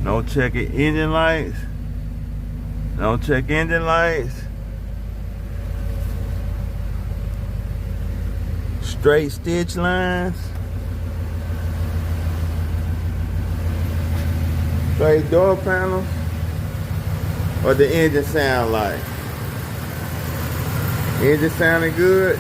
No checking engine lights. No check engine lights. Straight stitch lines. Straight door panels. What the engine sound like? Engine sounding good?